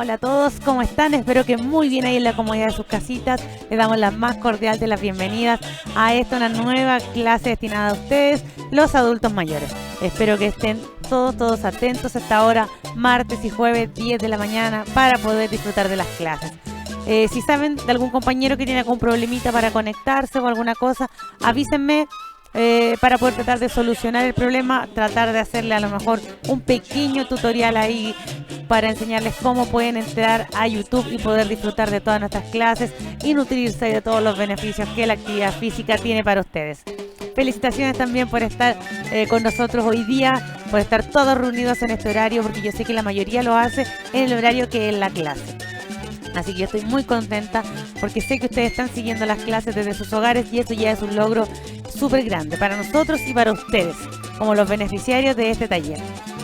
Hola a todos, ¿cómo están? Espero que muy bien ahí en la comodidad de sus casitas. Les damos la más cordial de las bienvenidas a esta, una nueva clase destinada a ustedes, los adultos mayores. Espero que estén todos atentos a esta hora, martes y jueves, 10 de la mañana, para poder disfrutar de las clases. Si saben de algún compañero que tiene algún problemita para conectarse o alguna cosa, avísenme. Para poder tratar de solucionar el problema, tratar de hacerle a lo mejor un pequeño tutorial ahí para enseñarles cómo pueden entrar a YouTube y poder disfrutar de todas nuestras clases y nutrirse de todos los beneficios que la actividad física tiene para ustedes. Felicitaciones también por estar con nosotros hoy día, por estar todos reunidos en este horario, porque yo sé que la mayoría lo hace en el horario que es la clase. Así que yo estoy muy contenta porque sé que ustedes están siguiendo las clases desde sus hogares y eso ya es un logro súper grande para nosotros y para ustedes, como los beneficiarios de este taller.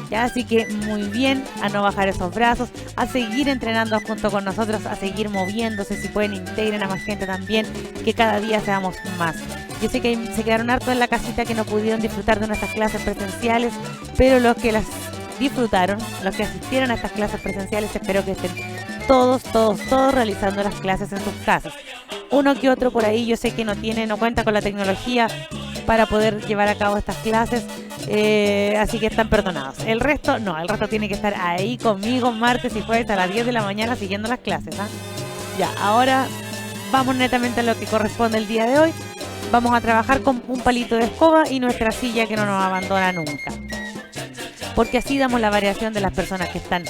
¿Ya? Así que muy bien, a no bajar esos brazos, a seguir entrenando junto con nosotros, a seguir moviéndose, si pueden integren a más gente también, que cada día seamos más. Yo sé que se quedaron hartos en la casita que no pudieron disfrutar de nuestras clases presenciales, pero los que las disfrutaron, los que asistieron a estas clases presenciales, espero que estén todos realizando las clases en sus casas. Uno que otro por ahí yo sé que no cuenta con la tecnología para poder llevar a cabo estas clases, así que están perdonados. El resto tiene que estar ahí conmigo martes y jueves a las 10 de la mañana siguiendo las clases, ¿eh? Ya, ahora vamos netamente a lo que corresponde el día de hoy. Vamos a trabajar con un palito de escoba y nuestra silla que no nos abandona nunca, porque así damos la variación de las personas que están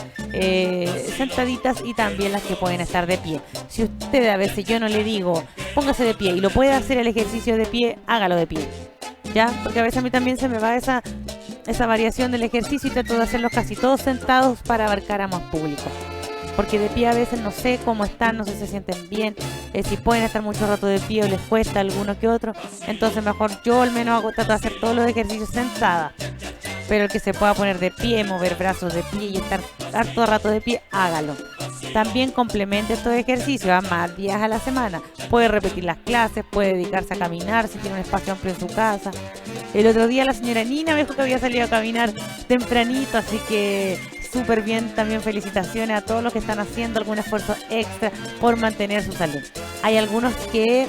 sentaditas y también las que pueden estar de pie. Si usted a veces yo no le digo póngase de pie y lo puede hacer el ejercicio de pie, hágalo de pie, ¿ya? Porque a veces a mí también se me va esa variación del ejercicio y trato de hacerlos casi todos sentados para abarcar a más público. Porque de pie a veces no sé cómo están, no sé si se sienten bien, si pueden estar mucho rato de pie o les cuesta alguno que otro. Entonces mejor yo al menos trato de hacer todos los ejercicios sentada. Pero el que se pueda poner de pie, mover brazos de pie y estar harto rato de pie, hágalo. También complemente estos ejercicios a más días a la semana. Puede repetir las clases, puede dedicarse a caminar si tiene un espacio amplio en su casa. El otro día la señora Nina me dijo que había salido a caminar tempranito, así que súper bien. También felicitaciones a todos los que están haciendo algún esfuerzo extra por mantener su salud. Hay algunos que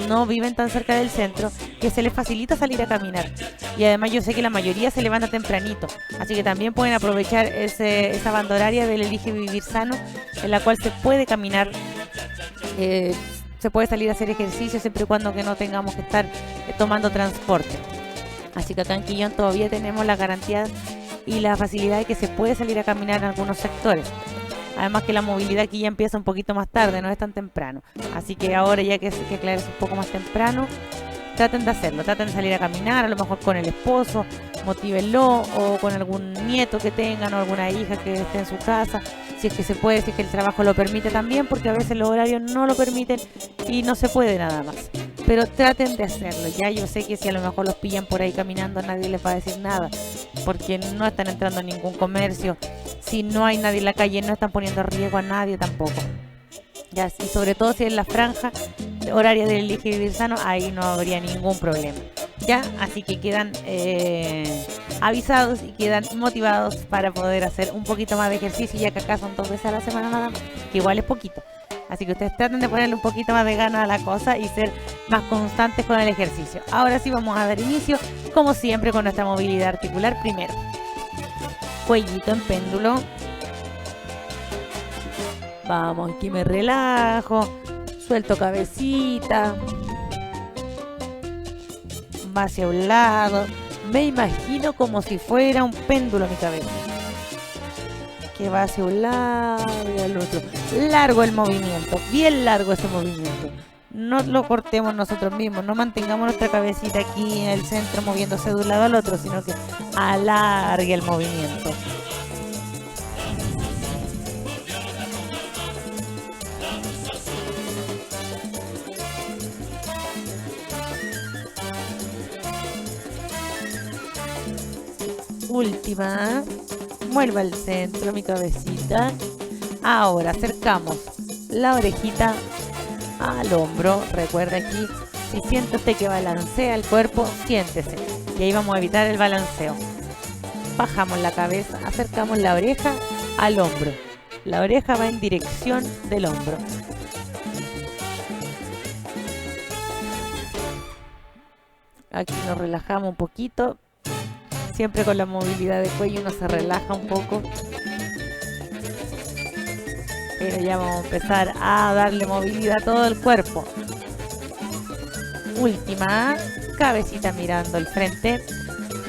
no viven tan cerca del centro, que se les facilita salir a caminar. Y además yo sé que la mayoría se levanta tempranito, así que también pueden aprovechar esa banda horaria del Elige Vivir Sano, en la cual se puede caminar, se puede salir a hacer ejercicio siempre y cuando que no tengamos que estar tomando transporte. Así que acá en Quillón todavía tenemos la garantía y la facilidad de que se puede salir a caminar en algunos sectores. Además que la movilidad aquí ya empieza un poquito más tarde, no es tan temprano. Así que ahora ya que aclarece un poco más temprano, traten de hacerlo, traten de salir a caminar, a lo mejor con el esposo, motívenlo, o con algún nieto que tengan o alguna hija que esté en su casa, si es que se puede, si es que el trabajo lo permite también, porque a veces los horarios no lo permiten y no se puede nada más. Pero traten de hacerlo, ya yo sé que si a lo mejor los pillan por ahí caminando nadie les va a decir nada, porque no están entrando en ningún comercio, si no hay nadie en la calle no están poniendo en riesgo a nadie tampoco. Ya, y sobre todo si es la franja horaria del Elige Vivir Sano, ahí no habría ningún problema. Ya, así que quedan avisados y quedan motivados para poder hacer un poquito más de ejercicio, ya que acá son 2 veces a la semana nada más, que igual es poquito. Así que ustedes traten de ponerle un poquito más de ganas a la cosa y ser más constantes con el ejercicio. Ahora sí vamos a dar inicio, como siempre, con nuestra movilidad articular. Primero, cuellito en péndulo. Vamos, aquí me relajo, suelto cabecita, va hacia un lado, me imagino como si fuera un péndulo mi cabeza, que va hacia un lado y al otro. Largo el movimiento, bien largo ese movimiento. No lo cortemos nosotros mismos, no mantengamos nuestra cabecita aquí en el centro moviéndose de un lado al otro, sino que alargue el movimiento. Última, vuelva al centro mi cabecita. Ahora acercamos la orejita al hombro. Recuerda aquí, si siente usted que balancea el cuerpo, siéntese. Y ahí vamos a evitar el balanceo. Bajamos la cabeza, acercamos la oreja al hombro. La oreja va en dirección del hombro. Aquí nos relajamos un poquito. Siempre con la movilidad de cuello uno se relaja un poco. Pero ya vamos a empezar a darle movilidad a todo el cuerpo. Última, cabecita mirando el frente.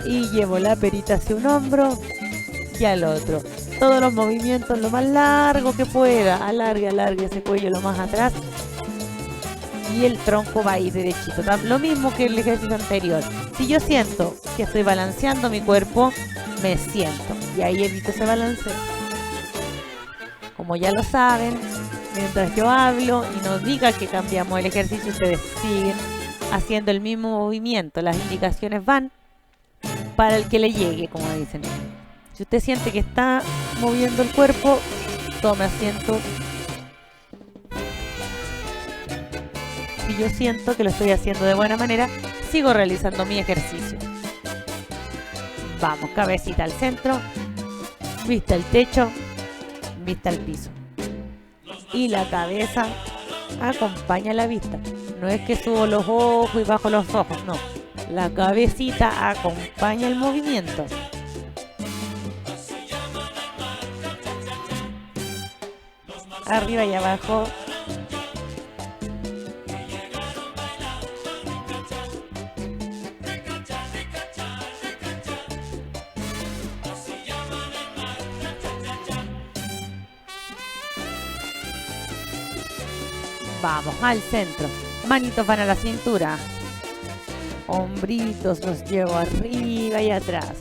Y llevo la perita hacia un hombro y al otro. Todos los movimientos lo más largo que pueda. Alargue ese cuello lo más atrás. Y el tronco va a ir derechito. Lo mismo que el ejercicio anterior. Si yo siento que estoy balanceando mi cuerpo, me siento. Y ahí evito ese balanceo. Como ya lo saben, mientras yo hablo y nos diga que cambiamos el ejercicio, ustedes siguen haciendo el mismo movimiento. Las indicaciones van para el que le llegue, como dicen. Si usted siente que está moviendo el cuerpo, tome asiento. Si yo siento que lo estoy haciendo de buena manera, sigo realizando mi ejercicio. Vamos, cabecita al centro, vista al techo, vista al piso. Y la cabeza acompaña la vista. No es que subo los ojos y bajo los ojos, no. La cabecita acompaña el movimiento. Arriba y abajo. Vamos al centro. Manitos van a la cintura. Hombritos los llevo arriba y atrás.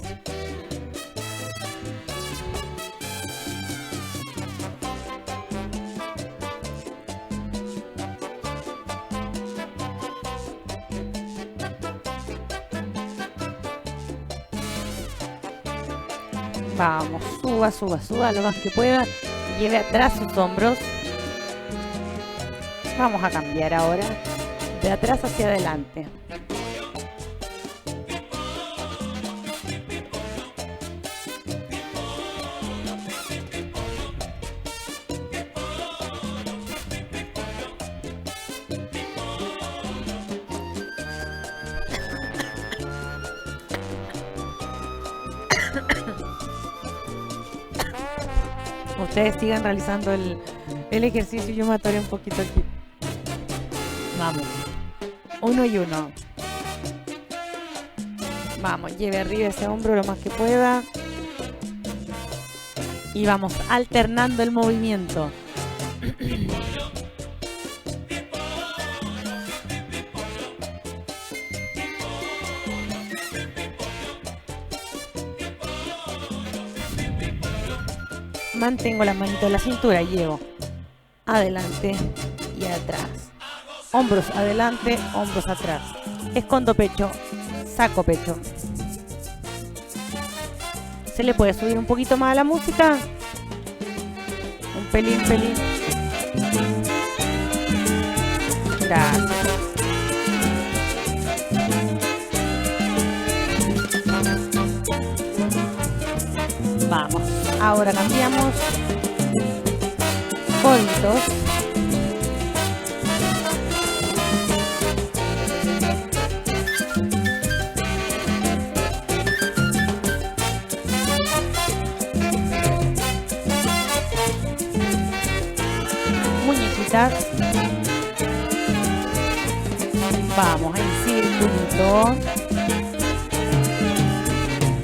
Vamos, suba lo más que pueda. Lleve atrás sus hombros. Vamos a cambiar ahora de atrás hacia adelante. Ustedes sigan realizando el ejercicio. Yo me atoré un poquito aquí. Vamos. Uno y uno. Vamos, lleve arriba ese hombro lo más que pueda. Y vamos alternando el movimiento. Mantengo las manitos en la cintura y llevo adelante y atrás. Hombros adelante, hombros atrás. Escondo pecho, saco pecho. ¿Se le puede subir un poquito más a la música? Un pelín. Gracias. Vamos. Ahora cambiamos. Coditos. Muñequitas. Vamos en circulito.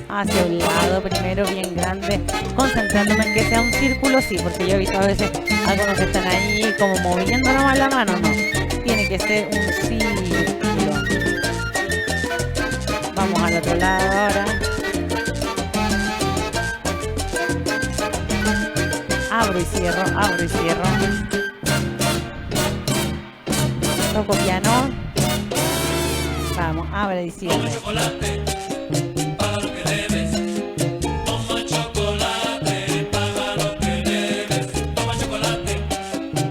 Hacia un lado primero, bien grande, concentrándome en que sea un círculo, sí, porque yo he visto a veces algunos que están ahí como moviendo nomás la mano, no, tiene que ser un círculo. Vamos al otro lado ahora. Abro y cierro. Toco piano. Vamos, abre y cierre.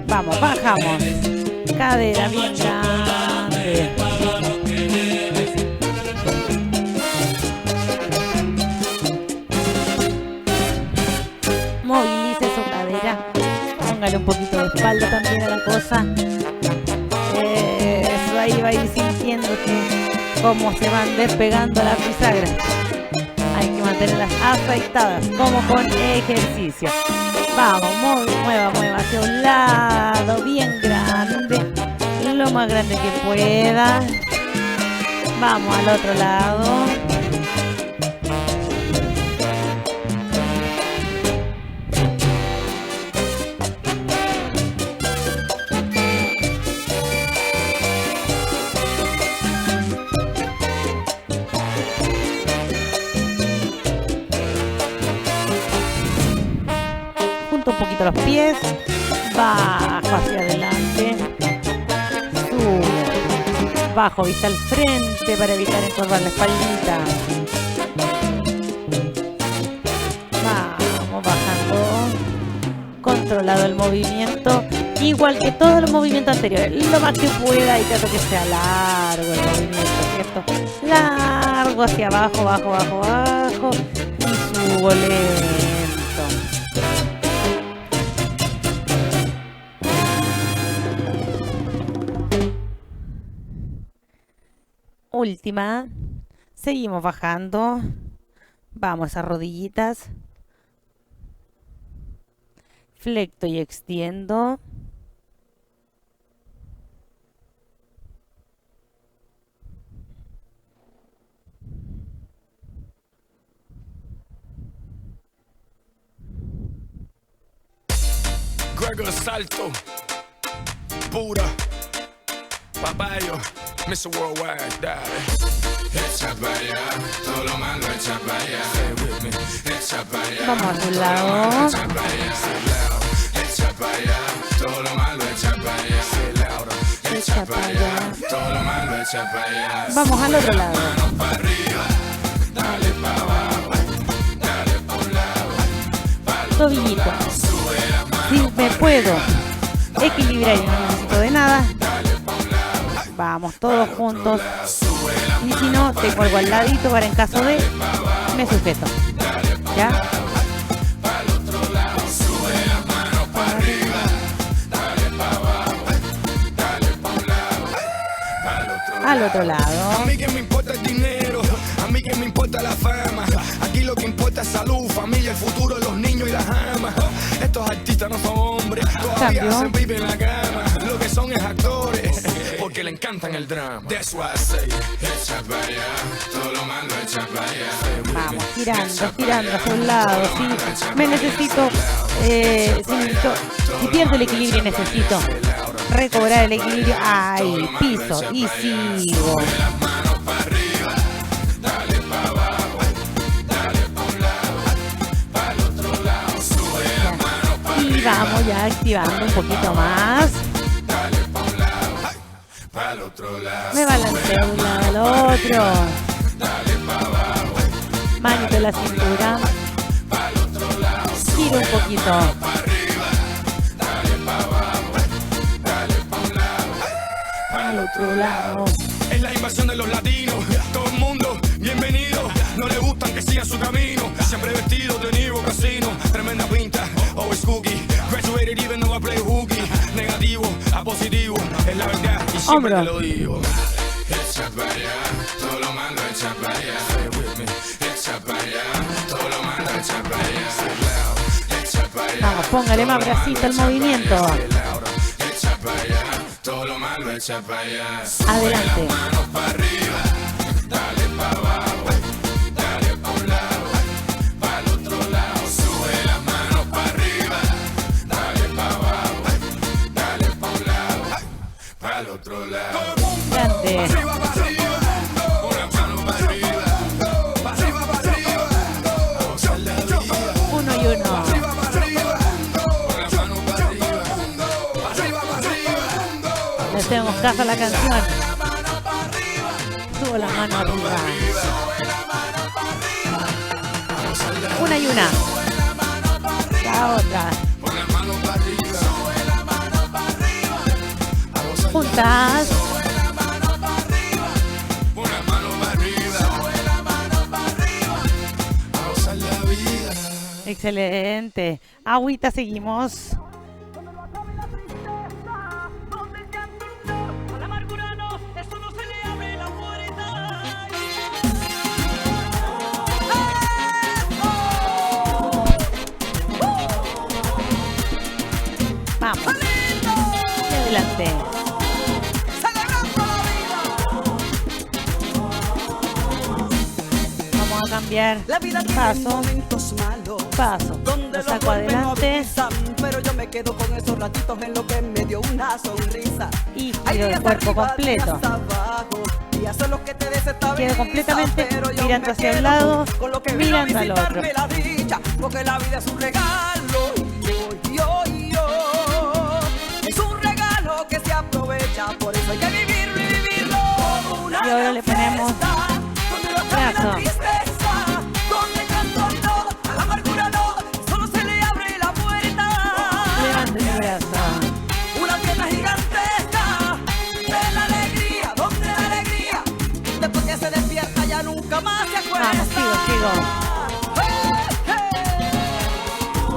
Vamos, bajamos. Cadera bien grande. Movilice su cadera ahí va a ir sintiendo cómo se van despegando las bisagras. Hay que mantenerlas afeitadas, como con ejercicio. Vamos, mueva hacia un lado, bien grande, lo más grande que pueda. Vamos al otro lado. Un poquito los pies, bajo hacia adelante, sube, bajo, vista al frente para evitar encorvar la espaldita. Vamos bajando, controlado el movimiento, igual que todos los movimientos anteriores, lo más que pueda y trato que sea largo el movimiento, ¿cierto? Largo hacia abajo, bajo y subo lento. Última, seguimos bajando, vamos a rodillitas, flecto y extiendo, Gregor Salto, pura, papayo. Mr. Worldwide, dale. Echa para allá, todo lo malo echa para allá. Say with me. Echa para allá. Vamos a un lado. Echa para allá, echa para allá, todo lo malo echa para allá. Say louder. Echa para allá, todo lo malo echa para allá. Vamos al otro lado. Manos para arriba, dale para abajo, dale por un lado, para el Tobillito. otro lado. Sube la mano. Si me puedo equilibrar y no necesito de nada, vamos todos juntos. Y si no, tengo algo al ladito para en caso de me sujeto. ¿Ya? Al otro lado. A mí que me importa el dinero, a mí que me importa la fama. Aquí lo que importa es salud, familia, el futuro de los niños y las amas. Estos artistas no son hombres, todavía Cambio. hacen pipi en la cama. Lo que son es actores, porque le encantan el drama. That's why I say, echa para allá, todo lo malo echa para allá. Vamos, girando hacia un lado. Si me necesito, si pierdo el equilibrio y necesito recobrar el equilibrio, ahí, piso y sigo. Y vamos ya activando un poquito más. Me balanceo de un lado al otro. Manito en la cintura. Giro un poquito. Al otro lado. Es la invasión de los latinos, todo el mundo, bienvenido. No le gustan que sigan su camino, siempre vestidos de Niro Casino. Tremenda pinta, always cookie. Graduated even though I play hooky. Negativo a positivo, es la verdad y siempre te lo digo. Echa para allá, todo lo malo echa para allá. Say with me. Echa para allá, todo lo malo echa para allá. Echa para allá. Vamos, póngale más bracito al movimiento. Echa para allá, todo lo malo echa para allá. Adelante. Manos para arriba, dale para abajo, dale para un lado, para el otro lado. Sube las manos para arriba, dale para abajo, dale para un lado, para el otro lado. Grande. Uno y uno. Le hacemos caso a la canción. Subo la mano arriba. Una y una. La otra. Juntas. Excelente. Agüita, seguimos. Adelante. Vamos a cambiar paso. Paso. Lo saco adelante. Pero yo me quedo con esos ratitos en lo que me dio una sonrisa. Y giro el cuerpo completo. Quedo completamente mirando hacia un lado, mirando al otro. Porque la vida es un regalo. Es un regalo que se aprovecha. Por eso hay que vivirlo y vivirlo. Y ahora le ponemos brazo. Levanta el brazo. Una fiesta gigantesca de la alegría, donde la alegría, después que se despierta ya nunca más se acuerda. Vamos, sigo.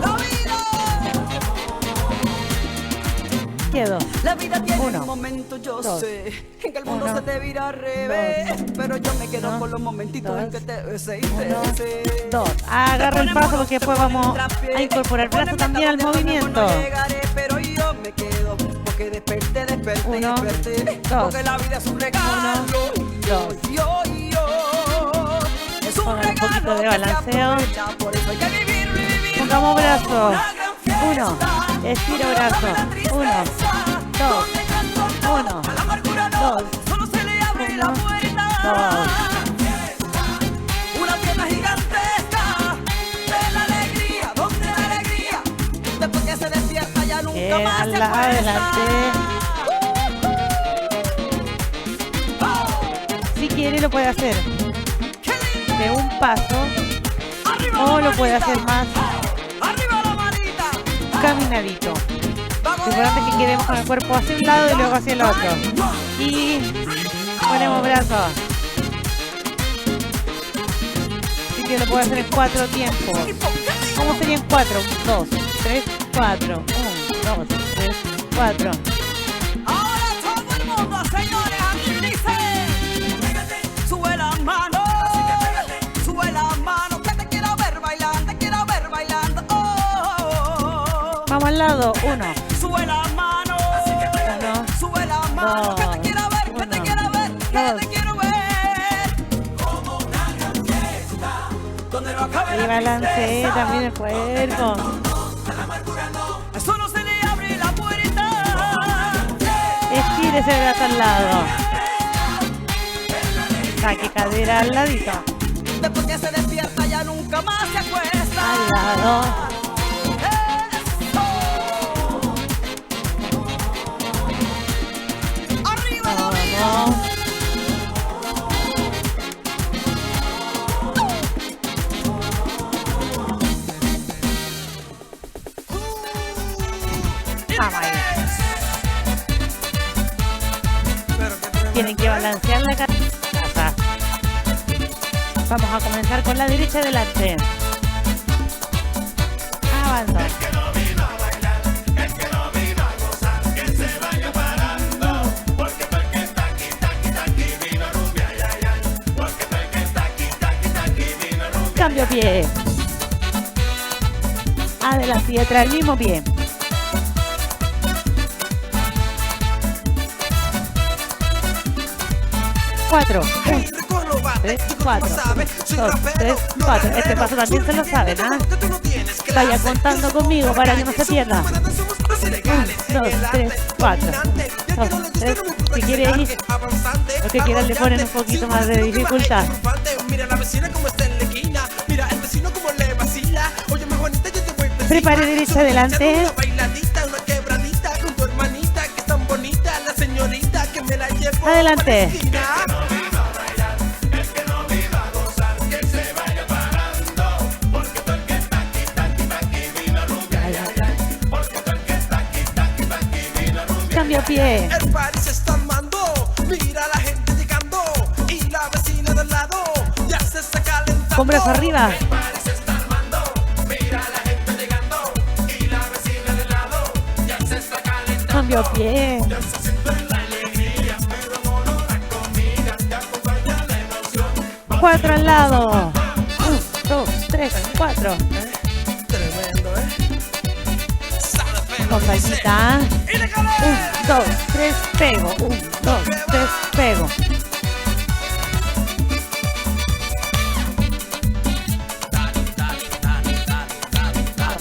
La vida. Quedo. La vida tiene Uno, un momento, yo dos, sé, en que el mundo uno, se te vira al revés, dos, pero yo me quedo uno, con los momentitos en que te besé y te Uno, besé. dos. Agarra el paso porque después vamos a incorporar el brazo también al movimiento. No llegaré, pero yo me quedo porque desperté, Uno, desperté. dos. Porque la vida es un regalo. dos. Es un Con un poquito regalo de que se balanceo. aprovecha, por eso hay que vivirlo y vivirlo. Pongamos brazo. Una gran fiesta, Uno. Estiro brazo. la tristeza, Uno, dos, donde canto no, uno, a la amargura no, dos, solo se le abre la uno, puerta. dos. Una fiesta gigantesca de la alegría, donde la alegría, después que se despierta ya nunca más se acuesta. Adelante. Si quiere lo puede hacer ¡Qué lindo! de un paso ¡Arriba o la lo puede manita! hacer más ¡Arriba la manita! caminadito. ¡Vamos Lo importante es que quedemos con el cuerpo hacia un lado y luego hacia el otro. Y ponemos brazos. Así que lo puedo hacer en 4 tiempos. ¿Cómo serían 4? 2, 3, 4. 1, 2, 3, 4. Ahora todo el mundo, señores, aquí dice: sube las manos, que te quiero ver bailando, oh. Vamos al lado. 1, Sube las manos, sube las manos, que te quiero ver, que te quiero ver, que te quiero ver. Como una gran fiesta, donde no acabe y la balancee tristeza. también el cuerpo. Eso no se le abre la puerta. Estire ese brazo al lado. Saque cadera al ladito. Después que se despierta ya nunca más se acuesta. Al lado. Eso. Arriba la vida. Vamos. Vamos ahí. Tienen que balancear la cabeza. Vamos a comenzar con la derecha adelante. Avanza. Cambio pie. Adelante y atrás, el mismo pie. Cuatro. 3, 4. 2, 3, 4. Este paso también se lo saben, ¿ah? Vaya contando conmigo para que no se pierda. 1, 2, 3, 4. 2, 3. Si quiere ir, lo que quieran le ponen un poquito más de dificultad. Prepare derecha adelante. Adelante. Cambio pie. El party se está armando, mira la gente llegando y la vecina del lado ya se está calentando. Con brazo arriba. El party se está armando, mira la gente llegando y la vecina del lado ya se está calentando. Cambio pie. Ya se siente la alegría, pero no la comida, te acompaña la emoción. 4 al lado. 1, 2, 3, 4. Tremendo, Sabe Con palmita. 1, 2, 3, pego. 1, 2, 3, pego.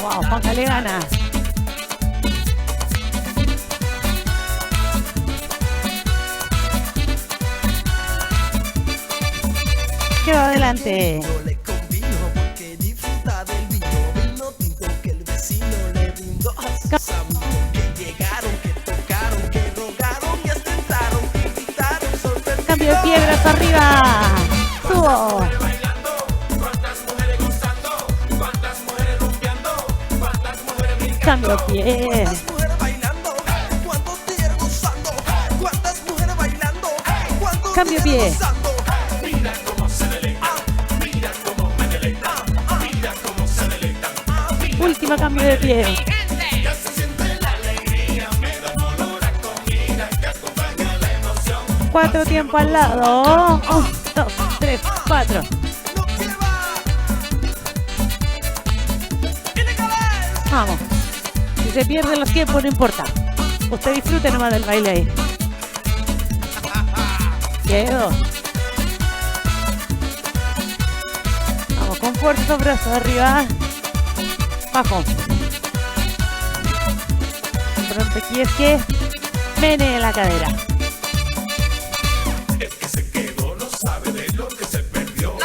Wow, póngale ganas. Que va adelante. Yo le convino porque disfruta del vino. Vino tinto que el vecino le brindó a sus amigos que llegaron, que tocaron, que rogaron y hasta entraron, que gritaron, sorprendieron. Cambio de pie, brazo arriba. Subo. Cambio de pie. ¿Cuántas mujeres bailando? ¿Cuántos tigres gozando? ¿Cuántas mujeres bailando? ¿Cuántos Cambio de tigres pie. gozando? Último cambio de pie. Cuatro tiempos al lado. 1, 2, 3, 4. No quiere más. Tiene que ver. Vamos. Si se pierden los tiempos, no importa. Usted disfrute nomás del baile ahí. Quedo. Vamos con fuerza, brazos arriba. Bajo. Pronto aquí es que menee la cadera. El que se quedó no sabe de lo que se perdió.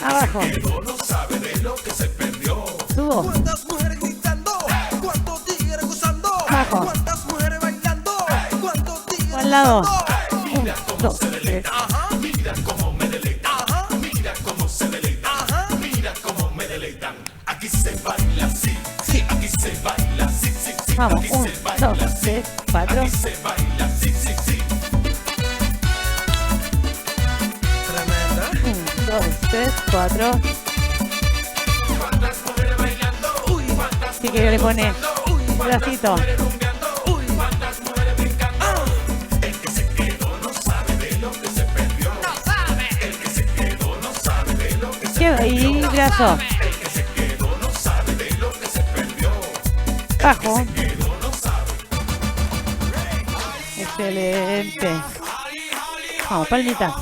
Abajo. No sabe de lo que se perdió. Subo. ¿Cuántas mujeres gritando? ¿Cuántos tigres gozando? Bajo. ¿Cuántas mujeres bailando? ¿Cuántos tigres Al lado. gozando? 1, 2, 3. Mira cómo me deleitan. Mira cómo se deleitan. Mira cómo me deleitan. Aquí se baila así. Sí, aquí se baila así. Sí, sí. Vamos. Aquí 1, se baila 2, así. 3, 4. Aquí se baila así. Sí, sí. Tremenda. 1, 2, 3, 4. ¿Cuántas mujeres bailando? Uy, Así que le pone un bracito. uy. ¿Cuántas mujeres brincando? El que se quedó no sabe de lo que se perdió. El que se quedó no sabe de lo que se Quedo ahí, brazo. El que se quedó no sabe de lo que se perdió. Bajo. Quedó no sabe. Excelente. Vamos, palmita.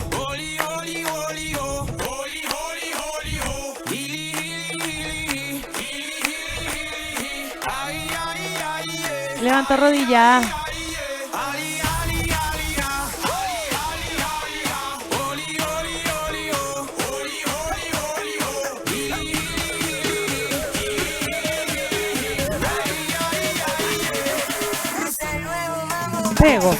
Levanto rodilla. Pego.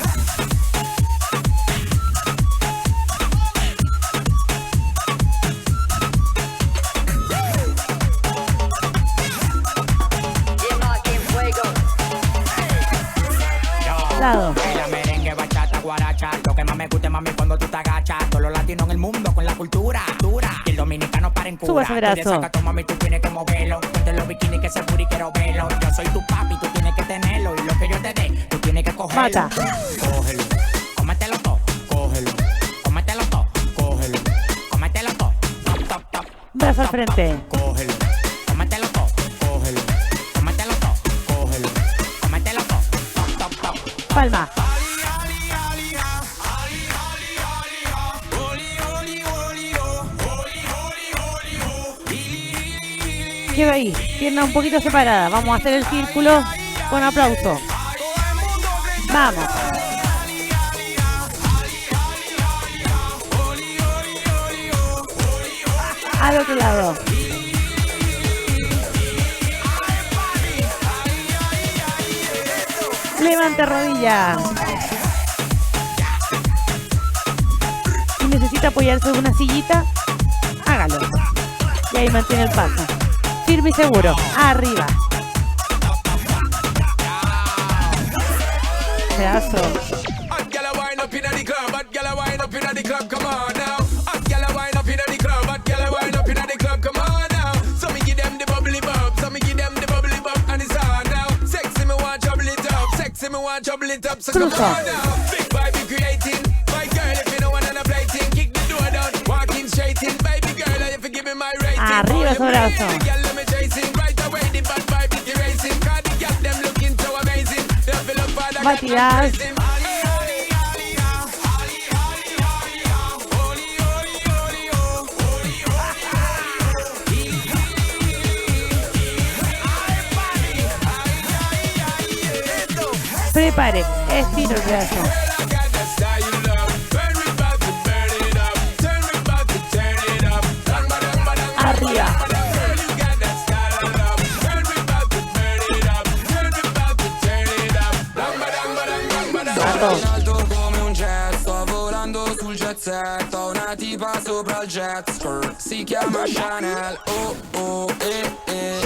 Lado. La merengue, bachata, guaracha. Lo que más me gusta, mami, cuando tú te agachas. Todos los latinos en el mundo con la cultura dura. Y el dominicano para en cura. Suba ese brazo. Tú desacato, mami, tú tienes que moverlo. Ponte los bikinis que se puri, quiero verlo. Yo soy tu papi, tú tienes que tenerlo. Y lo que yo te dé, tú tienes que cogerlo. Mata. Cógelo, cómetelo todo, cógelo. Cómetelo todo, cógelo. Cómetelo todo, top, top, top. Brazo al frente. Cógelo, cómetelo todo, cógelo. Cómetelo todo, cógelo. Cómetelo todo, top, top, top. Palma. Quedo ahí, pierna un poquito separada. Vamos a hacer el círculo con aplauso. Vamos. Al otro lado. Levante rodilla. Si necesita apoyarse en una sillita, hágalo. Y ahí mantiene el paso. Firme y seguro. Arriba. Pedazo. Hot gyal a wine up inna the club. Hot gyal a wine up inna the club. Come on now. Hot gyal a wine up inna the club. Hot gyal a wine up inna the club. Come on now. So me give them the bubbly bub. So me give them the bubbly bub. And it's on now. Sexy me want trouble it up. Sexy me want trouble it up. So come Cruzo. on now. Big vibe be creating. My girl, if you know what I'm plating, kick the door down. Walking straight in. Baby girl, if you give me my rating. Arriba ese brazo. Girl, let me chasing. Right away the bad vibe is erasing. Cause the girl them looking so batidas. Prepare, estiro el brazo. Arriba. Alto come un jet, sto volando sul jet set. Ho una tipa sopra il jet skirt, si chiama Chanel. Oh oh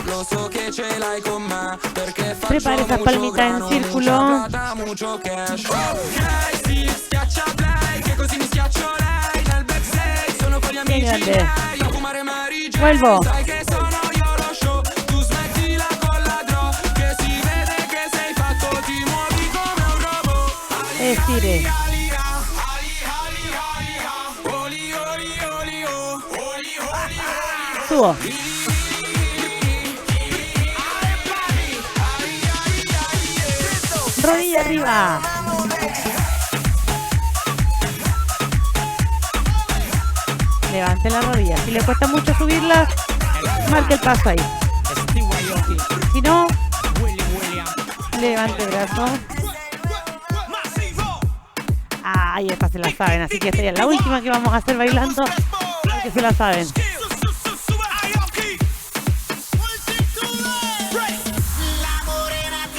lo so che ce l'hai con me, perché faccio Prepara esa palmita en círculo. mucho cash. Ok, sì, schiaccia play, che così mi schiaccio lei. Nel backstage sono con gli amici miei, a fumare Mary Jane. Vuelvo. Sai che sono io lo show, tu smettila con la draw, che si vede che sei fatto, ti muovi come un robot. Estire. Subo. Rodilla arriba. Levante la rodilla. Si le cuesta mucho subirla, marque el paso ahí. Si no, levante el brazo. Ay, esta se la saben, así que esta ya es la última que vamos a hacer bailando, porque se la saben.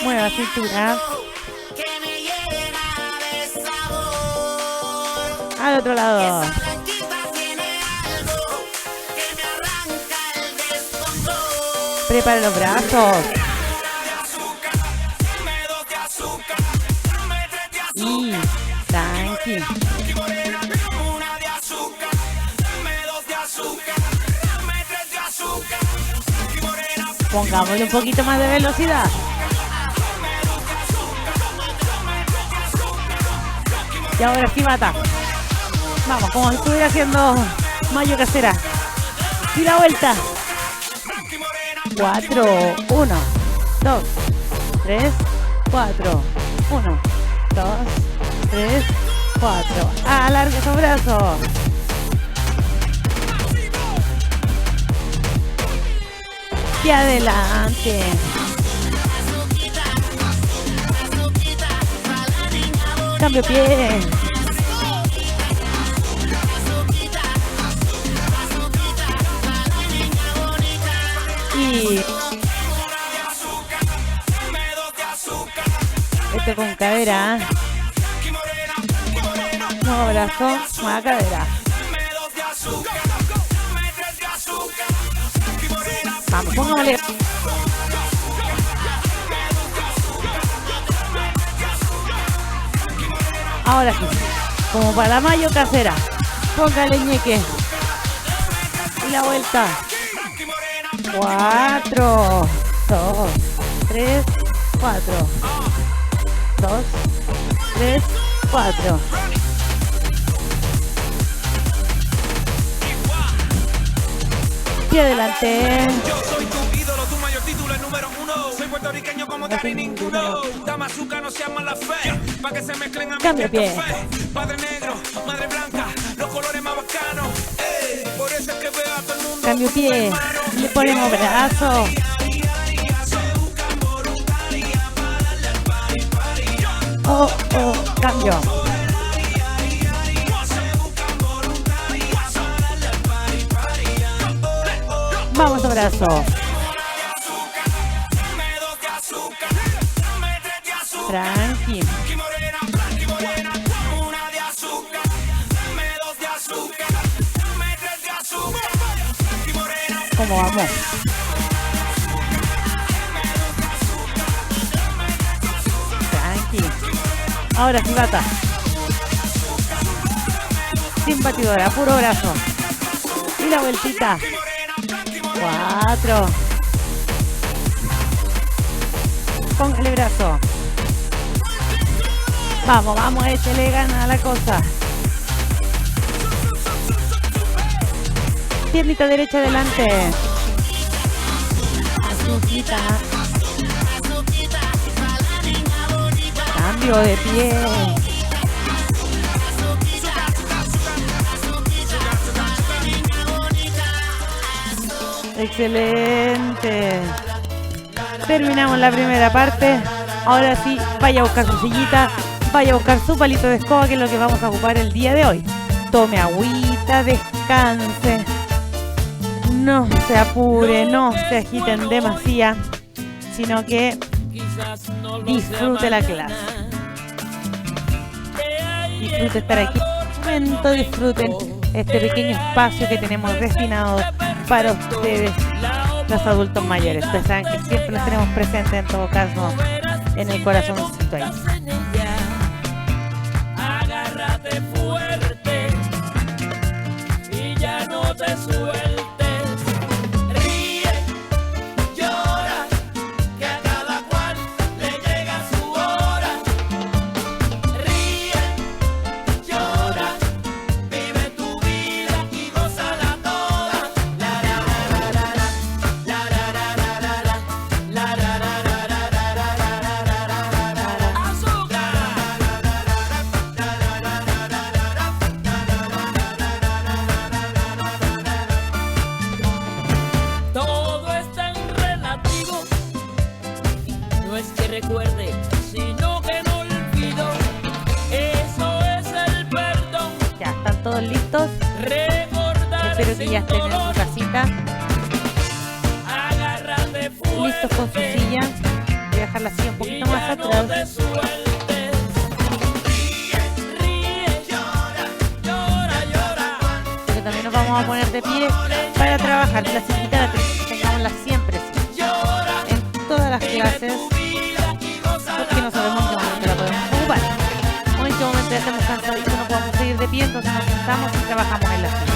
Mueva cintura. Al otro lado. Prepara los brazos. Y tranqui. Pongámosle un poquito más de velocidad. Y ahora sí, bata. Vamos, como si estuviera haciendo mayo casera. Y la vuelta. 4, 1, 2, 3, 4, 1, 2, 3, 4. Alarga esos brazos. Y adelante. Cambio pie. Y esto con cadera. Nuevo brazo, nueva cadera. Vamos, pongámosle. Ahora sí, como para mayo casera. Póngale ñeque. Y la vuelta. 4, 2, 3, 4. 2, 3, 4. Y adelante. Yo soy tu ídolo, tu mayor título, el número 1. Soy puertorriqueño como casi ninguno. Dama azúcar, no seas mala fe. Pa' que se mezclen a mi Cambio pie. café. Padre negro, madre blanca, los colores más bacanos. Por eso es que veo a todo el mundo. Cambio pie. Le ponemos brazo. Oh, oh, cambio. Vamos a brazo. Tranqui. ¿Cómo vamos? Tranqui. Ahora sí, bata. Sin batidora, puro brazo. Y la vueltita. 4. Póngale brazo. Vamos, vamos, le gana la cosa. Piernita derecha adelante. Azuquita. Sigo de pie. Excelente. Terminamos la primera parte. Ahora sí, vaya a buscar su sillita, vaya a buscar su palito de escoba, que es lo que vamos a ocupar el día de hoy. Tome agüita, descanse. No se apure, no se agiten demasiado, sino que disfrute la clase. Disfrute estar aquí un momento, disfruten este pequeño espacio que tenemos destinado para ustedes, los adultos mayores. Ustedes saben que siempre los tenemos presentes, en todo caso, en el corazoncito ahí. Agárrate fuerte y ya no te sueltes. Ríe, llora, que a cada cual le llega su hora. Ríe, llora, vive tu vida y gózala toda. La la la la la la la la la la recuerde, sino que no olvido. Eso es el perdón. Ya están todos listos. Recordar. Espero que ya estén en su casita. Agárrate fuerte. Listos con su silla. Voy a dejar la silla un poquito más atrás. No te sueltes. Ríe, llora, llora, llora. Porque también nos vamos a poner de pie para trabajar. La sillita la tengámosla siempre. En todas las clases. Porque no sabemos en qué momento la podemos ocupar. O en qué momento ya estamos cansaditos, no podemos seguir de pie, entonces nos sentamos y trabajamos en la silla.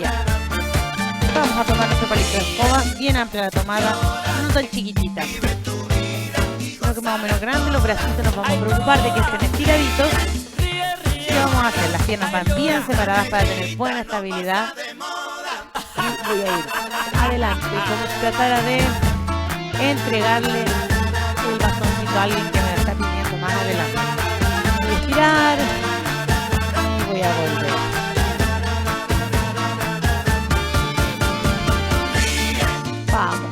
Ya. Vamos a tomar nuestro palito de escoba, bien amplia la tomada, no tan chiquitita. Creo que más o menos grande, los bracitos nos vamos a preocupar de que estén estiraditos. ¿Qué vamos a hacer? Las piernas van bien separadas para tener buena estabilidad. Y voy a ir adelante, como si tratara de entregarle el bastoncito a alguien que me lo está pidiendo más adelante. Voy a estirar y voy a volver. Vamos.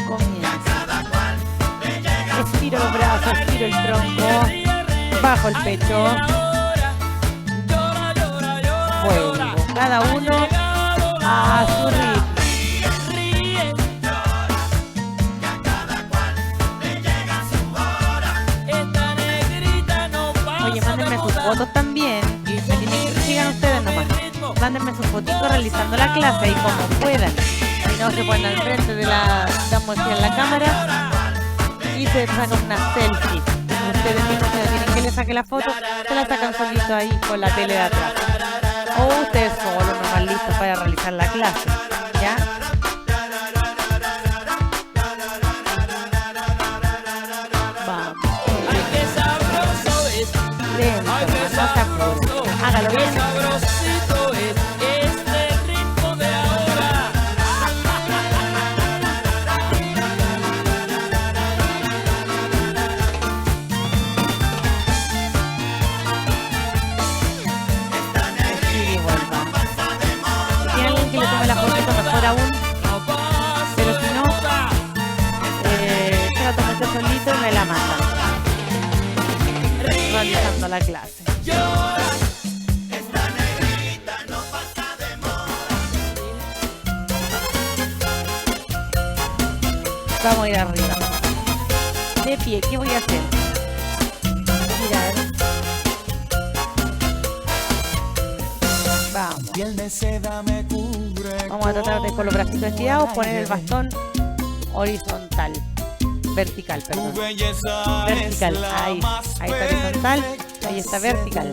Comienza. Estiro los brazos, estiro el tronco, bajo el pecho. Vuelvo, cada uno a su ritmo. Oye, mándenme sus fotos también. Sigan ustedes nomás. Mándenme sus fotitos realizando la clase y como puedan. Si no, se ponen al frente de la mochila en la cámara y se sacan una selfie. Ustedes mismos se tienen que le saque la foto, se la sacan solito ahí con la tele de atrás. O ustedes solos nomás listos para realizar la clase, ¿ya? Vamos. Lento, no se apure. Hágalo bien. Aún, pero si no, se la tomo yo solito y me la manda realizando la clase. Vamos a ir arriba. De pie, ¿qué voy a hacer? Girar. Vamos a tratar de con los bracitos estirados poner el bastón horizontal. Vertical, perdón. Vertical, ahí está horizontal, ahí está vertical.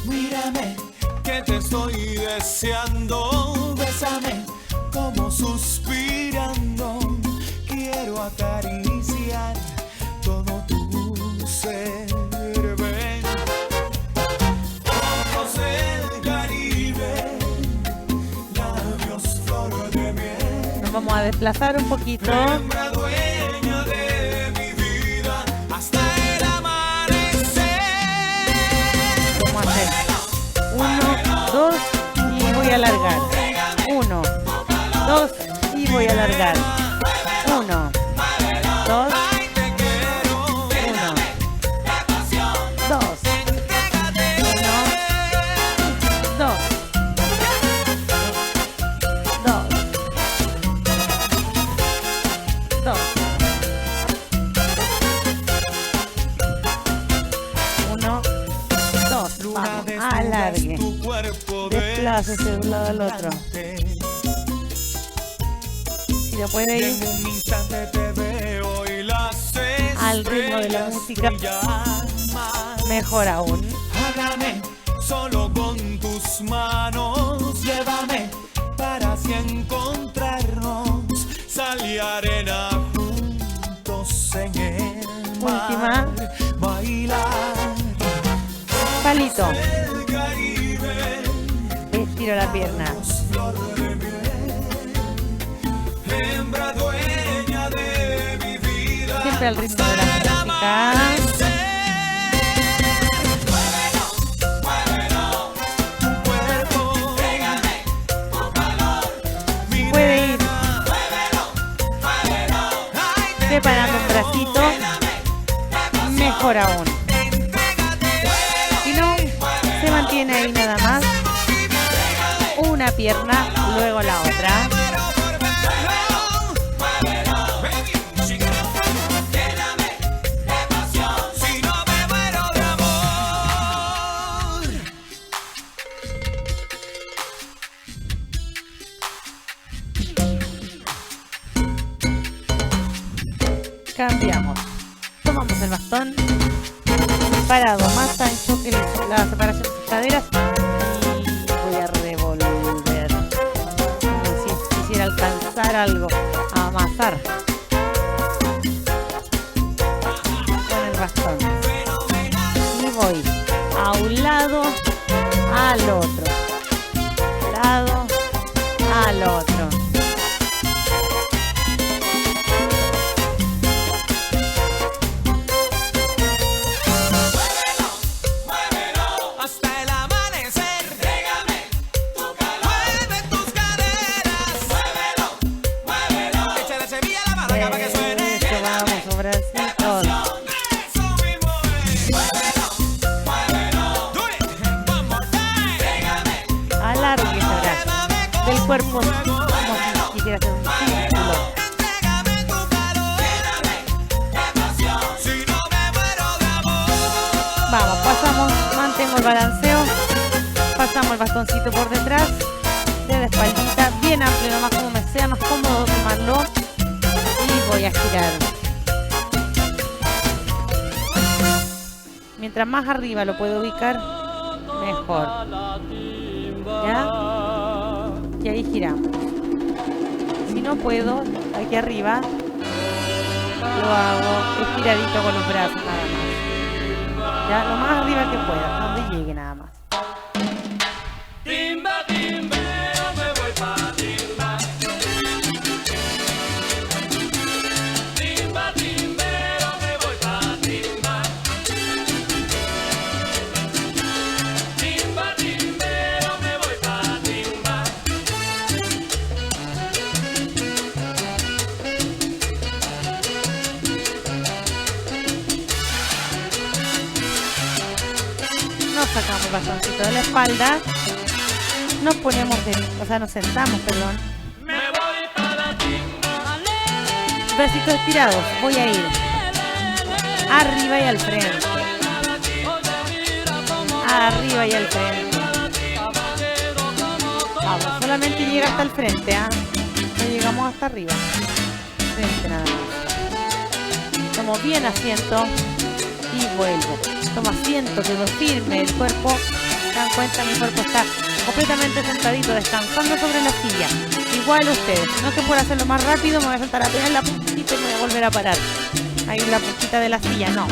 Mírame, que te estoy deseando. Bésame como suspirando. Quiero acariciar todo tu ser. Ven, ojos del Caribe. desplazar un poquito. hembra dueña de mi vida hasta el amanecer. Vamos a hacer 1, 2 y voy a alargar. 1, 2 y voy a alargar. 1, 2, 1, 2, 2, 2, 2, 1, 2. Vamos, alargue. Tu cuerpo Desplácese de un lado al otro. Si lo puede y ir en un instante te veo y las al ritmo de la música, llaman. mejor aún. Háblame solo con tus manos, llévame para así encontrarnos, sal y arena juntos en el Última. mar, bailar Palito. el Caribe, Estiro la pierna. flor de miel, hembra dueña de mi vida. Siempre al ritmo de la música. Puede ir preparando un bracito. Mejor aún. Si no, se mantiene ahí nada más. Una pierna, luego la otra. Cambiamos. Tomamos el bastón. Separado, más ancho que la separación de sus caderas. Y voy a revolver. Como si quisiera alcanzar algo. A amasar. Con el bastón. Y voy a un lado, al otro. Lado, al otro. Hasta el amanecer, régame tu calor, mueve tus caderas, muévelo, échale semilla a la maraca para que suene. Eso, vamos, bracitos. Eso mismo es, muévelo, do it, one more time, régame, Alargue ese brazo del cuerpo como si quisiera hacer un círculo. entrégame tu calor, lléname de pasión, si no me muero de amor. Vamos, pasamos, mantengo el balanceo, pasamos el bastoncito por detrás de la espaldita, bien amplio, nomás como me sea más cómodo tomarlo, y voy a girar. Mientras más arriba lo puedo ubicar, mejor. ¿Ya? Y ahí giramos. Si no puedo, aquí arriba, lo hago estiradito con los brazos nada más. Ya, lo más arriba que pueda, donde llegue nada más. Timba, timbero, me voy pa' timba. Timba, timbero, me voy pa' timba. Timba, timbero, me voy pa' timba. Nos sacamos el bastoncito de la espalda. Nos ponemos nos sentamos, perdón. Me voy pa' la timba. Bracitos estirados. Voy a ir arriba y al frente. Arriba y al frente. Vamos, solamente llega hasta el frente, ¿ah? No llegamos hasta arriba. Frente nada más. Tomo bien asiento y vuelvo. Tomo asiento, quedo firme el cuerpo. ¿Se dan cuenta? Mi cuerpo está completamente sentadito, descansando sobre la silla. Igual ustedes. No que por hacerlo más rápido me voy a sentar apenas la puntita y me voy a volver a parar. Ahí en la puntita de la silla, no.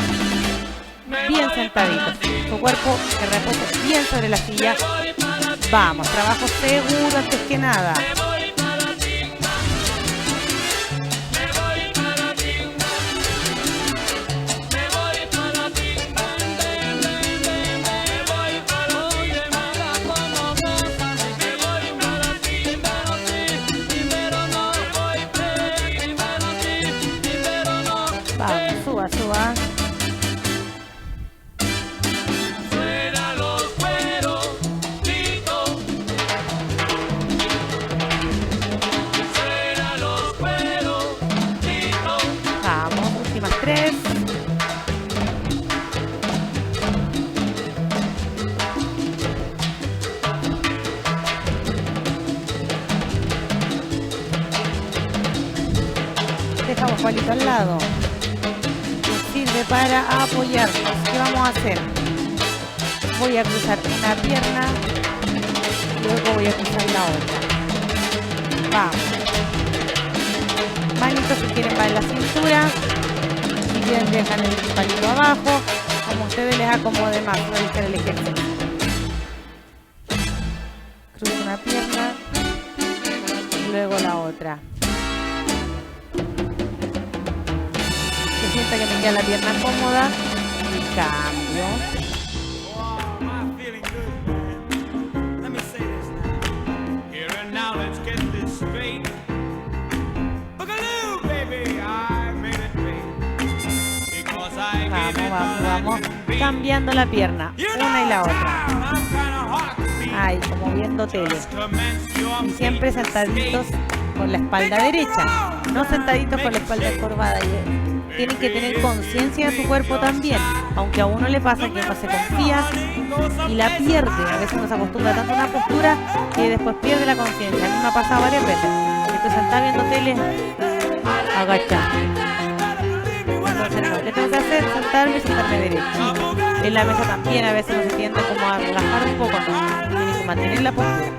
Bien sentadito. Tu cuerpo que repose bien sobre la silla. Vamos, trabajo seguro antes que nada. Suba, suba. Suena los cueros, Tito. Suena los cueros, Tito. Vamos, últimas 3. Dejamos palito al lado. Nos sirve para apoyarnos. ¿Qué vamos a hacer? Voy a cruzar una pierna, luego voy a cruzar la otra. Vamos. Manitos si quieren va en la cintura, si quieren dejan el palito abajo, como ustedes les acomode más, realizar el ejercicio. Cruzo una pierna y luego la otra. Que sienta que me queda la pierna cómoda y cambio. Oh, I'm feeling good, man. Let me say this now. Here and now, let's get this straight. Boogaloo, baby, I made it big. Because I Vamos, gave it vamos, all I vamos. could be. Cambiando la pierna, You una y la know, otra. I'm kinda hot to see. Ay, como viendo tele. Just commence your Y siempre feet sentaditos skate. con la espalda derecha, no sentaditos con la espalda encorvada. Tienen que tener conciencia de su cuerpo también, aunque a uno le pasa que uno se confía y la pierde. A veces uno se acostumbra tanto a una postura que después pierde la conciencia. A mí me ha pasado varias veces. Estoy sentada viendo tele, agachada. Entonces, no, ¿qué tengo que hacer? Sentarme y sentarme derecha. En la mesa también a veces uno se tiende como a relajar un poco, ¿no? Tiene que mantener la postura.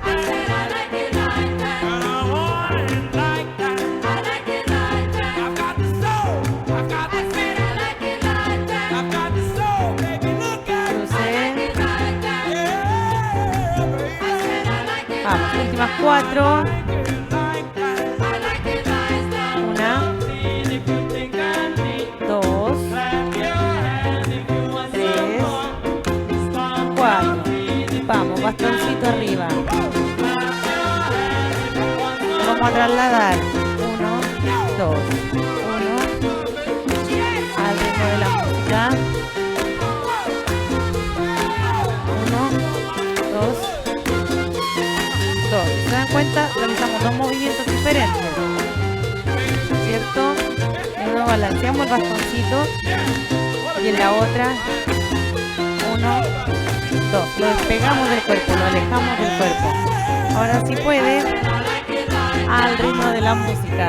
Vamos, últimas 4. 1, 2, 3, 4. Vamos, bastoncito arriba. Vamos a trasladar. 1, 2, 1. Al ritmo de la música. 1, 2, 2. ¿Se dan cuenta? Realizamos dos movimientos diferentes, ¿cierto? En uno balanceamos el bastoncito y en la otra 1, 2. Lo despegamos del cuerpo, lo alejamos del cuerpo. Ahora sí puede, al ritmo de la música.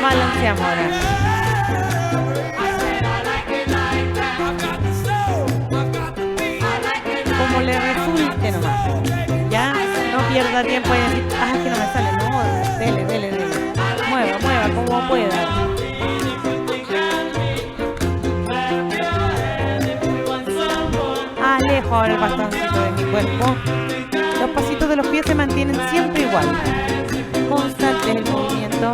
Balanceamos ahora. Como le resulte nomás. Ya no pierda tiempo y decir, ah, es que no me sale. No, dele, dele, dele. Mueva, mueva, como pueda. Alejo ahora el bastoncito de mi cuerpo. Los pasitos de los pies se mantienen siempre igual. Constante el movimiento.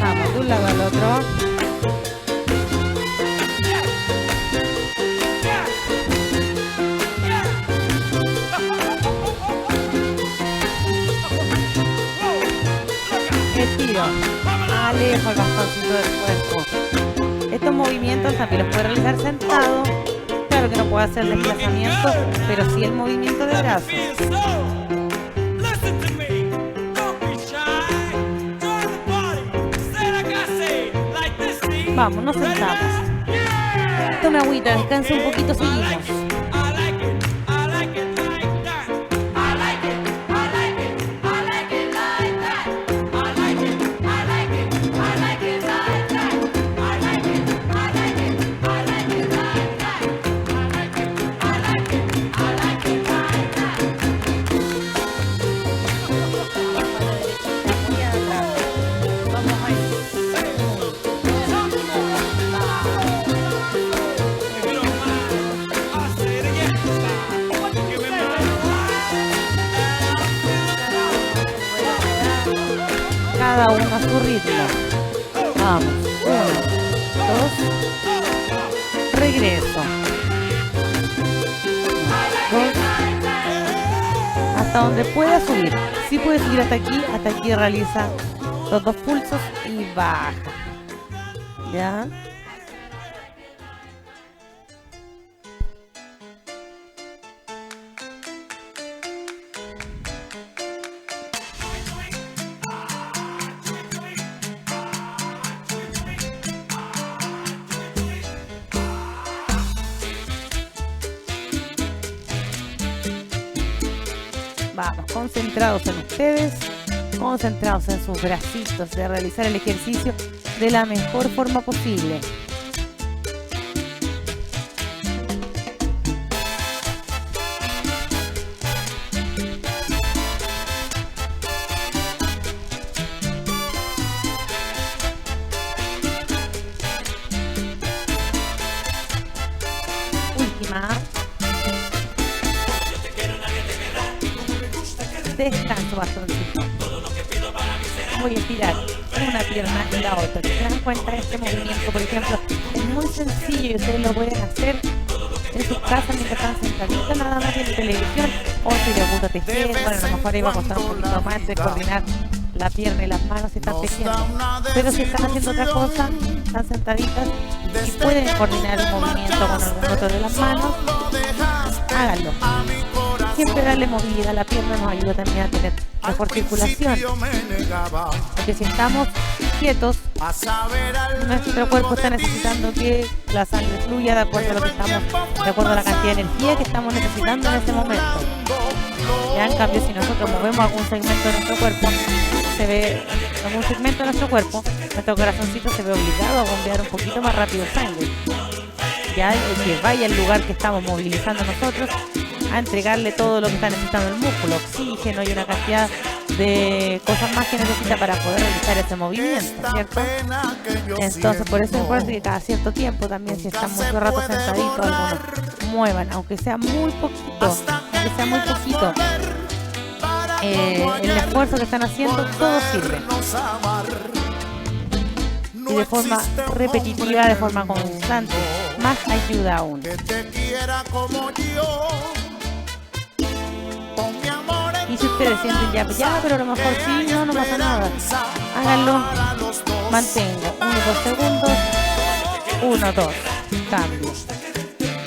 Vamos, de un lado al otro. Estiro. Alejo el bastoncito del cuerpo. Estos movimientos también los puede realizar sentado. Claro que no puede hacer desplazamiento, pero sí el movimiento de brazos. Vamos, nos sentamos. Tome agüita, descanse un poquito, seguimos. cada uno a su ritmo. Vamos, 1, 2, regreso. 2, hasta donde pueda subir. Si puede subir hasta aquí realiza los 2 pulsos y baja. ¿Ya? Vamos, concentrados en ustedes, concentrados en sus bracitos, de realizar el ejercicio de la mejor forma posible. Última. Descanso bastoncito. Voy a estirar una pierna y la otra. Si se dan cuenta, este movimiento, por ejemplo, es muy sencillo y ustedes lo pueden hacer en sus casas mientras están sentaditos, nada más en televisión, o si les gusta tejer. Bueno, a lo mejor iba a costar un poquito más de coordinar la pierna y las manos si están tejiendo, pero si están haciendo otra cosa, están sentaditas y pueden coordinar el movimiento con algún otro de las manos, háganlo. Siempre darle movilidad a la pierna nos ayuda también a tener mejor circulación, porque si estamos quietos, nuestro cuerpo está necesitando que la sangre fluya de acuerdo a lo que estamos, de acuerdo a la cantidad de energía que estamos necesitando en ese momento. Ya, en cambio, si nosotros movemos algún segmento de nuestro cuerpo, se ve algún segmento de nuestro cuerpo, nuestro corazoncito se ve obligado a bombear un poquito más rápido sangre. Ya, el que vaya al lugar que estamos movilizando nosotros, a entregarle todo lo que está necesitando el músculo, oxígeno y una cantidad de cosas más que necesita para poder realizar ese movimiento, ¿cierto? Entonces, por eso es importante que cada cierto tiempo también, si están mucho rato sentaditos, algunos muevan, aunque sea muy poquito, el esfuerzo que están haciendo, todo sirve. Y de forma repetitiva, de forma constante, más ayuda aún. Y si ustedes sienten ya, pero a lo mejor sí, no pasa nada. Háganlo, mantengo 1, 2 segundos, 1, 2, cambio,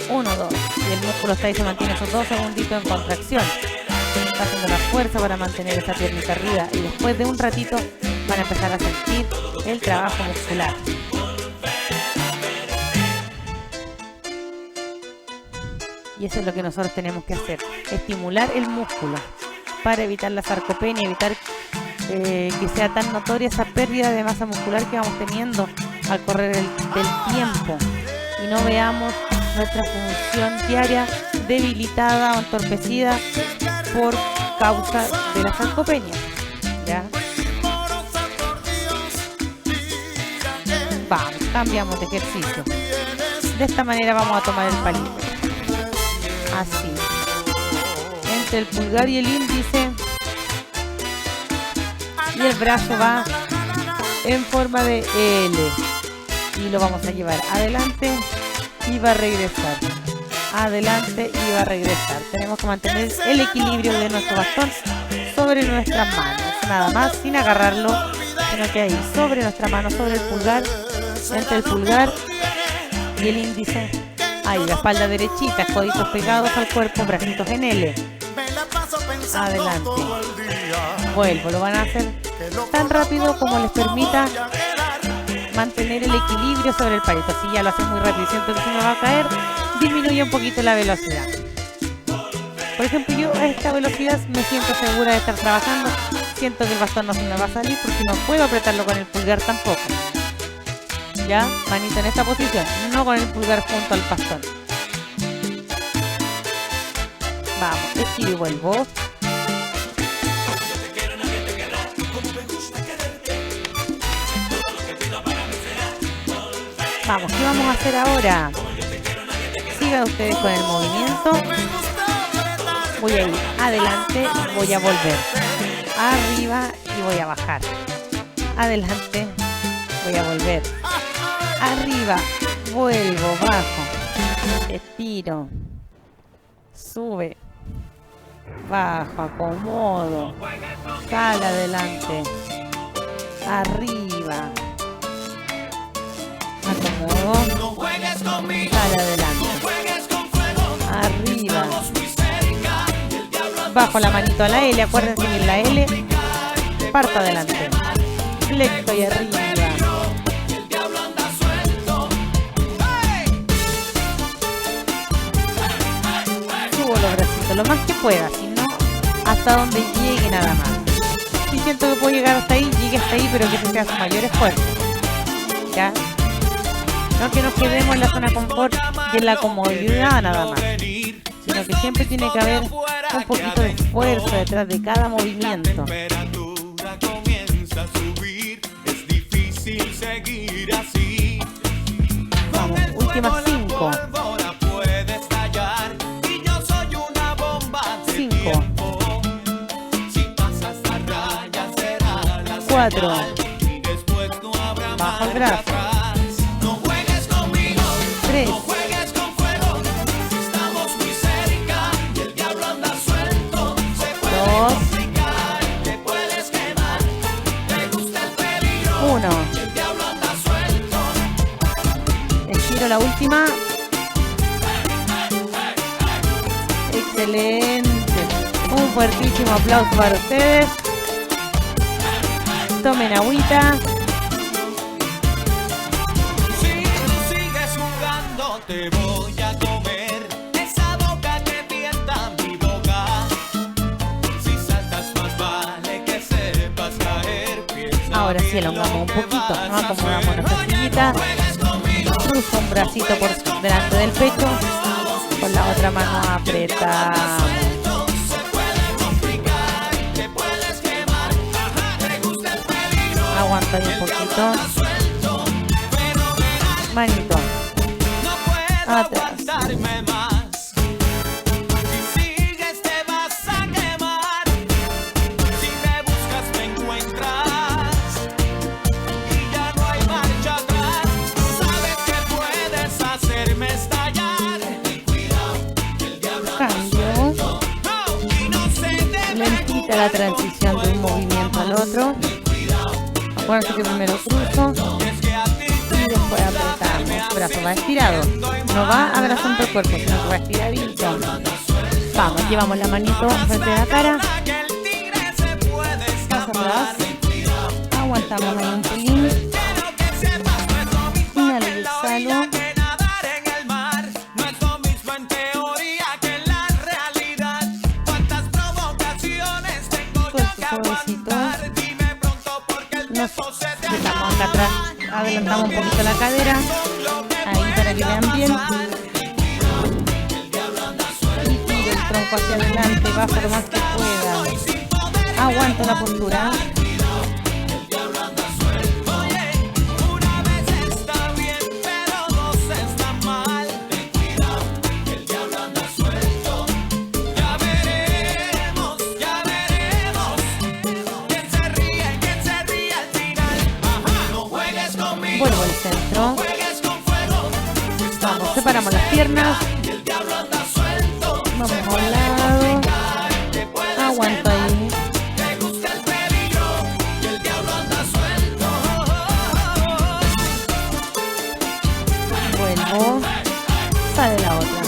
1, 2, y el músculo está ahí, se mantiene esos 2 segunditos en contracción, está haciendo la fuerza para mantener esa piernita arriba, y después de un ratito van a empezar a sentir el trabajo muscular. Y eso es lo que nosotros tenemos que hacer, estimular el músculo para evitar la sarcopenia, evitar que sea tan notoria esa pérdida de masa muscular que vamos teniendo al correr del tiempo y no veamos nuestra función diaria debilitada o entorpecida por causa de la sarcopenia. ¿Ya? Vamos, cambiamos de ejercicio. De esta manera vamos a tomar el palito. Así. Entre el pulgar y el índice. Y el brazo va en forma de L. Y lo vamos a llevar adelante y va a regresar. Adelante y va a regresar. Tenemos que mantener el equilibrio de nuestro bastón sobre nuestras manos. Nada más, sin agarrarlo, sino que ahí, sobre nuestra mano, sobre el pulgar, entre el pulgar y el índice. Ahí, la espalda derechita, coditos pegados al cuerpo, bracitos en L. Adelante. Vuelvo, lo van a hacer tan rápido como les permita mantener el equilibrio sobre el palito. Si ya lo hacen muy rápido y siento que se me va a caer, disminuye un poquito la velocidad. Por ejemplo, yo a esta velocidad me siento segura de estar trabajando. Siento que el bastón no se me va a salir porque no puedo apretarlo con el pulgar tampoco. Ya, manito en esta posición, no con el pulgar junto al bastón. Vamos, estiro y vuelvo. Vamos, ¿qué vamos a hacer ahora? Sigan ustedes con el movimiento. Voy a ir adelante y voy a volver. Arriba y voy a bajar. adelante, voy a volver, arriba, vuelvo, bajo, estiro, sube, bajo, acomodo, sale adelante, arriba, acomodo, No juegues conmigo, sale adelante, no juegues con fuego. arriba, Estamos muy cerca y el diablo anda bajo la manito a la L, acuérdense que en la L, parto adelante, flecto y arriba, y el diablo anda suelto. subo los bracitos lo más que pueda, si no, hasta donde llegue nada más. Si siento que puedo llegar hasta ahí, llegue hasta ahí, pero que ese sea su mayor esfuerzo. ¿Ya? No que nos quedemos en la zona confort y en la comodidad nada más, sino que siempre tiene que haber un poquito de esfuerzo detrás de cada movimiento. Temperatura comienza a subir, es difícil seguir así. Vamos, últimas 5. Pólvora puede estallar y yo soy una bomba de 5, tiempo. Si pasas la raya será la 4, y después no habrá bajo el marcha brazo, atrás. No juegues conmigo, 3, no juegues con fuego. Estamos muy cerca y el diablo anda suelto. Se puede 2, complicar, te puedes quemar. Te gusta el peligro, 1. el diablo anda suelto. Estiro la última. Excelente. Un fuertísimo aplauso para ustedes. Tomen agüita. Si tú sigues jugando te voy a comer esa boca que tienta mi boca. Si saltas más vale que sepas caer. Piensa Ahora sí, bien elongamos un lo que poquito. vas Nos a acomodamos hacer. nuestra sillita. Cruzo un bracito por delante del pecho. Con la otra mano apretamos. Aguanta ahí un poquito. Manito. No puedo Atrás. aguantarme más. Si sigues te vas a quemar. Si me buscas me encuentras. Y ya no hay marcha atrás. Sabes que puedes hacerme estallar. Cambio. No, y no se debe Lentita la transición de un movimiento al otro. Acuérdense que primero cruzo es que a ti y después apretamos. El brazo va estirado. No va abrazando el cuerpo, sino que va estiradito. Vamos, llevamos la manito frente a la cara. que el tigre se puede Más escapar. atrás. Aguantamos ahí un pelín. Quiero que sepas, no es lo mismo Inhalo y en la exhalo. orilla que nadar en el mar. No es lo mismo en teoría que en la realidad. ¿Cuántas provocaciones tengo yo Suelto que suavecito. aguantar? Dime pronto porque el Nos tiempo se te dejamos acá atrás. Adelantamos un poquito la cadera. Ahí para que vean bien. Y tiro el tronco hacia adelante. Bajo lo más que pueda. Aguanto la postura. Una vez está bien, pero dos está mal. Ten cuidado, que el diablo anda suelto. Ya veremos, ya veremos. Quién se ríe al final. Ajá, no juegues conmigo, Vuelvo al centro. juegues con fuego. Vamos, separamos las piernas. El diablo anda suelto. Vamos a un lado. Te puedes Aguanto ahí. te gusta el peligro. Y el diablo anda suelto. Vuelvo. Sale la otra.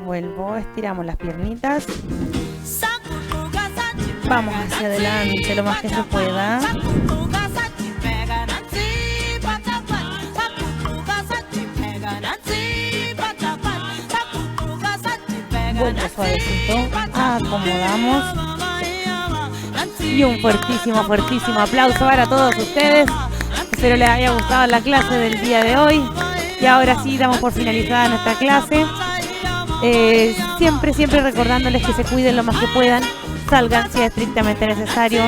Vuelvo, estiramos las piernitas. Vamos hacia adelante lo más que se pueda. Vuelvo suavecito. Acomodamos. Y un fuertísimo, fuertísimo aplauso para todos ustedes. Espero les haya gustado la clase del día de hoy. Y ahora sí, damos por finalizada nuestra clase. Siempre recordándoles que se cuiden lo más que puedan. Salgan si es estrictamente necesario.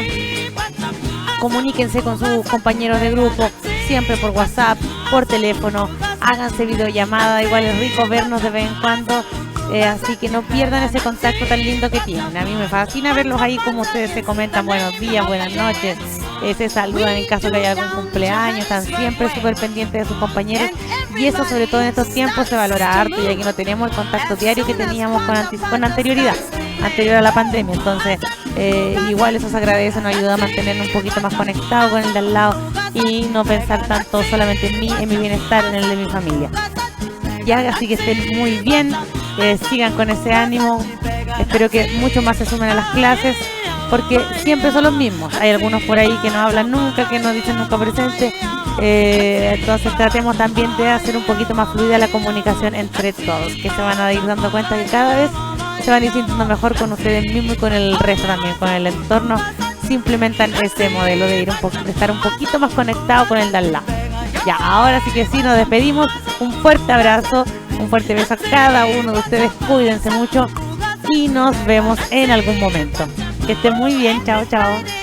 Comuníquense con sus compañeros de grupo, siempre por WhatsApp. por teléfono, háganse videollamada, igual es rico vernos de vez en cuando. Así que no pierdan ese contacto tan lindo que tienen. A mí me fascina verlos ahí, como ustedes se comentan buenos días, buenas noches, se saludan en caso que haya algún cumpleaños, están siempre súper pendientes de sus compañeros, y eso sobre todo en estos tiempos se valora harto, ya que no tenemos el contacto diario que teníamos con anterioridad, anterior a la pandemia. Entonces igual eso se agradece, nos ayuda a mantenernos un poquito más conectados con el de al lado y no pensar tanto solamente en mí, en mi bienestar, en el de mi familia. Ya, así que estén muy bien. Sigan con ese ánimo, espero que muchos más se sumen a las clases, porque siempre son los mismos. Hay algunos por ahí que no hablan nunca, que no dicen nunca presente, entonces tratemos también de hacer un poquito más fluida la comunicación entre todos, que se van a ir dando cuenta que cada vez se van a ir sintiendo mejor con ustedes mismos y con el resto también, con el entorno, si implementan ese modelo de estar un poquito más conectado con el de al lado. Ya, ahora sí que sí, nos despedimos, un fuerte abrazo, un fuerte beso a cada uno de ustedes, cuídense mucho y nos vemos en algún momento. Que estén muy bien, chao, chao.